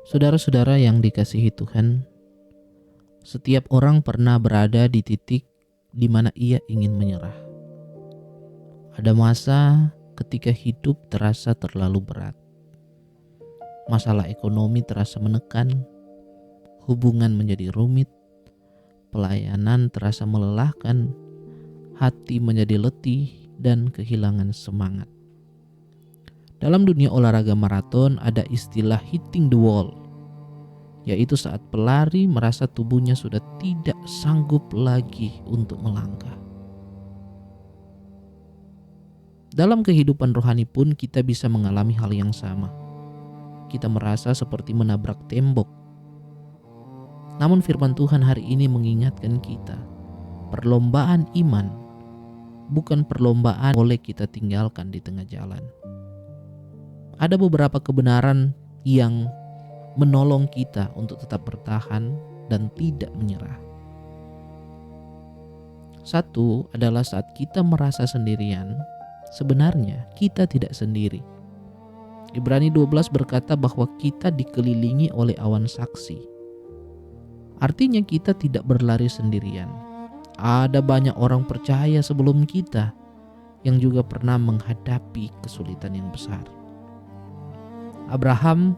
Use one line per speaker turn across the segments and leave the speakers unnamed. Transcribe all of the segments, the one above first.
Saudara-saudara yang dikasihi Tuhan, setiap orang pernah berada di titik di mana ia ingin menyerah. Ada masa ketika hidup terasa terlalu berat. Masalah ekonomi terasa menekan, hubungan menjadi rumit, pelayanan terasa melelahkan, hati menjadi letih dan kehilangan semangat. Dalam dunia olahraga maraton ada istilah hitting the wall, yaitu saat pelari merasa tubuhnya sudah tidak sanggup lagi untuk melangkah. Dalam kehidupan rohani pun kita bisa mengalami hal yang sama. Kita merasa seperti menabrak tembok. Namun firman Tuhan hari ini mengingatkan kita, perlombaan iman bukan perlombaan boleh kita tinggalkan di tengah jalan. Ada beberapa kebenaran yang menolong kita untuk tetap bertahan dan tidak menyerah. Satu adalah saat kita merasa sendirian, sebenarnya kita tidak sendiri. Ibrani 12 berkata bahwa kita dikelilingi oleh awan saksi. Artinya kita tidak berlari sendirian. Ada banyak orang percaya sebelum kita yang juga pernah menghadapi kesulitan yang besar. Abraham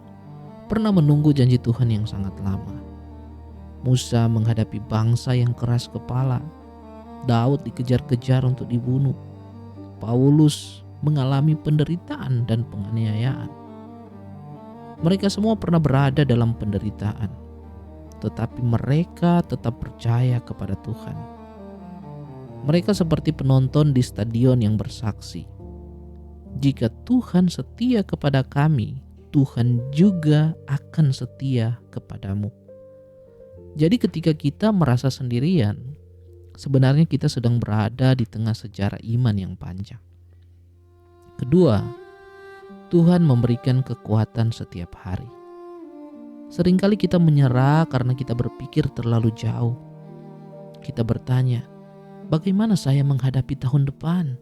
pernah menunggu janji Tuhan yang sangat lama. Musa menghadapi bangsa yang keras kepala. Daud dikejar-kejar untuk dibunuh. Paulus mengalami penderitaan dan penganiayaan. Mereka semua pernah berada dalam penderitaan, tetapi mereka tetap percaya kepada Tuhan. Mereka seperti penonton di stadion yang bersaksi, jika Tuhan setia kepada kami, Tuhan juga akan setia kepadamu. Jadi ketika kita merasa sendirian, sebenarnya kita sedang berada di tengah sejarah iman yang panjang. Kedua, Tuhan memberikan kekuatan setiap hari. Seringkali kita menyerah karena kita berpikir terlalu jauh. Kita bertanya, bagaimana saya menghadapi tahun depan?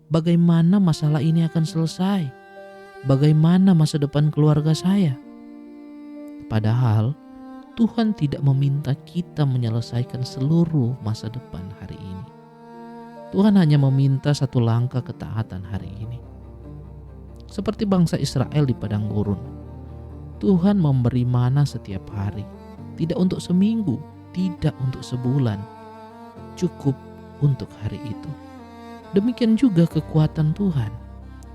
Bagaimana masalah ini akan selesai? Bagaimana masa depan keluarga saya? Padahal Tuhan tidak meminta kita menyelesaikan seluruh masa depan hari ini. Tuhan hanya meminta satu langkah ketaatan hari ini. Seperti bangsa Israel di padang gurun, Tuhan memberi mana setiap hari. Tidak untuk seminggu, tidak untuk sebulan, cukup untuk hari itu. Demikian juga kekuatan Tuhan.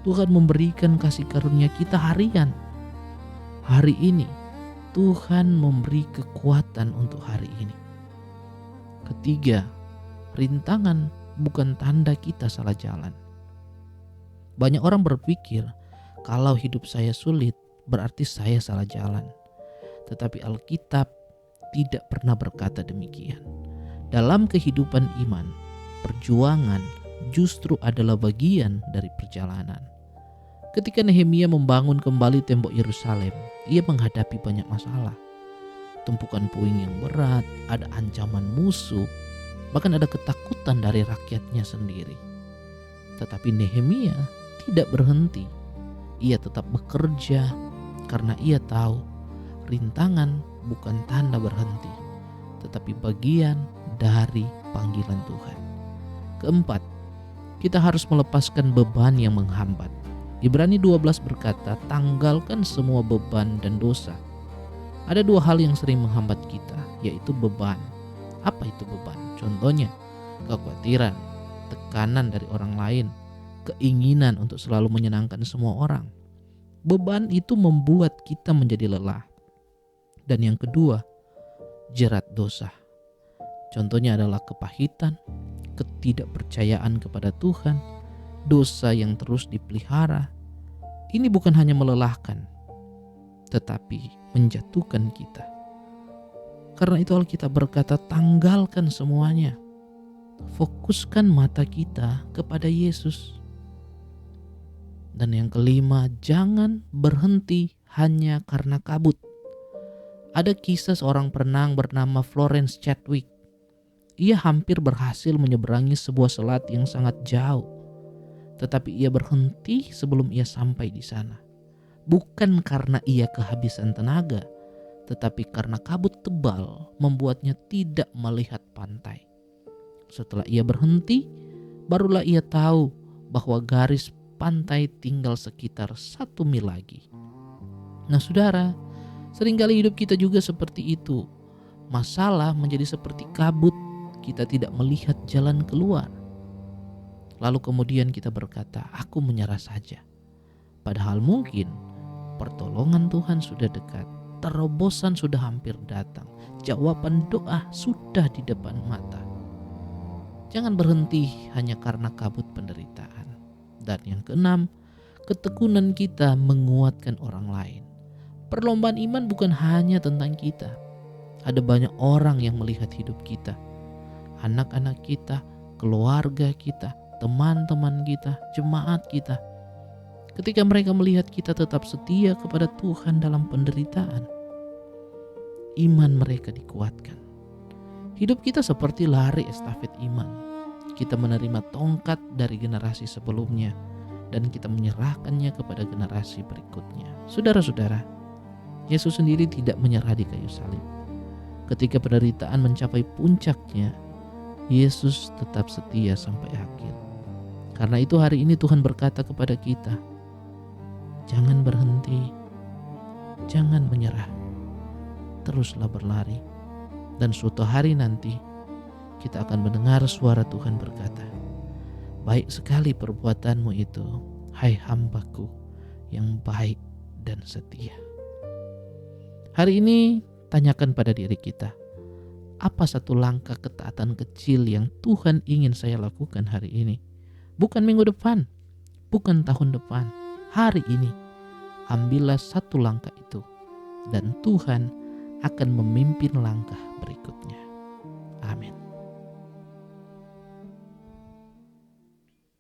Tuhan memberikan kasih karunia kita harian. Hari ini Tuhan memberi kekuatan untuk hari ini. Ketiga, rintangan bukan tanda kita salah jalan. Banyak orang berpikir kalau hidup saya sulit berarti saya salah jalan. Tetapi Alkitab tidak pernah berkata demikian. Dalam kehidupan iman, perjuangan justru adalah bagian dari perjalanan. Ketika Nehemia membangun kembali tembok Yerusalem, ia menghadapi banyak masalah. Tumpukan puing yang berat, ada ancaman musuh, bahkan ada ketakutan dari rakyatnya sendiri. Tetapi Nehemia tidak berhenti. Ia tetap bekerja karena ia tahu rintangan bukan tanda berhenti, tetapi bagian dari panggilan Tuhan. Keempat, kita harus melepaskan beban yang menghambat. Ibrani 12 berkata, tanggalkan semua beban dan dosa. Ada dua hal yang sering menghambat kita, yaitu beban. Apa itu beban? Contohnya, kekhawatiran, tekanan dari orang lain, keinginan untuk selalu menyenangkan semua orang. Beban itu membuat kita menjadi lelah. Dan yang kedua, jerat dosa. Contohnya adalah kepahitan, ketidakpercayaan kepada Tuhan, dosa yang terus dipelihara. Ini bukan hanya melelahkan, tetapi menjatuhkan kita. Karena itu Alkitab berkata, tanggalkan semuanya. Fokuskan mata kita kepada Yesus. Dan yang kelima, jangan berhenti hanya karena kabut. Ada kisah seorang perenang bernama Florence Chadwick. Ia hampir berhasil menyeberangi sebuah selat yang sangat jauh. Tetapi ia berhenti sebelum ia sampai di sana. Bukan karena ia kehabisan tenaga, tetapi karena kabut tebal membuatnya tidak melihat pantai. Setelah ia berhenti, barulah ia tahu bahwa garis pantai tinggal sekitar 1 mil lagi. Nah saudara, seringkali hidup kita juga seperti itu. Masalah menjadi seperti kabut, kita tidak melihat jalan keluar. Lalu kemudian kita berkata, aku menyerah saja. Padahal mungkin pertolongan Tuhan sudah dekat, terobosan sudah hampir datang, jawaban doa sudah di depan mata. Jangan berhenti hanya karena kabut penderitaan. Dan yang keenam, ketekunan kita menguatkan orang lain. Perlombaan iman bukan hanya tentang kita. Ada banyak orang yang melihat hidup kita. Anak-anak kita, keluarga kita, teman-teman kita, jemaat kita. Ketika mereka melihat kita tetap setia kepada Tuhan dalam penderitaan, iman mereka dikuatkan. Hidup kita seperti lari estafet iman. Kita menerima tongkat dari generasi sebelumnya dan kita menyerahkannya kepada generasi berikutnya. Saudara-saudara, Yesus sendiri tidak menyerah di kayu salib. Ketika penderitaan mencapai puncaknya, Yesus tetap setia sampai akhir. Karena itu hari ini Tuhan berkata kepada kita, jangan berhenti, jangan menyerah, teruslah berlari. Dan suatu hari nanti kita akan mendengar suara Tuhan berkata, baik sekali perbuatanmu itu, hai hambaku yang baik dan setia. Hari ini tanyakan pada diri kita, apa satu langkah ketaatan kecil yang Tuhan ingin saya lakukan hari ini? Bukan minggu depan, bukan tahun depan, hari ini. Ambillah satu langkah itu dan Tuhan akan memimpin langkah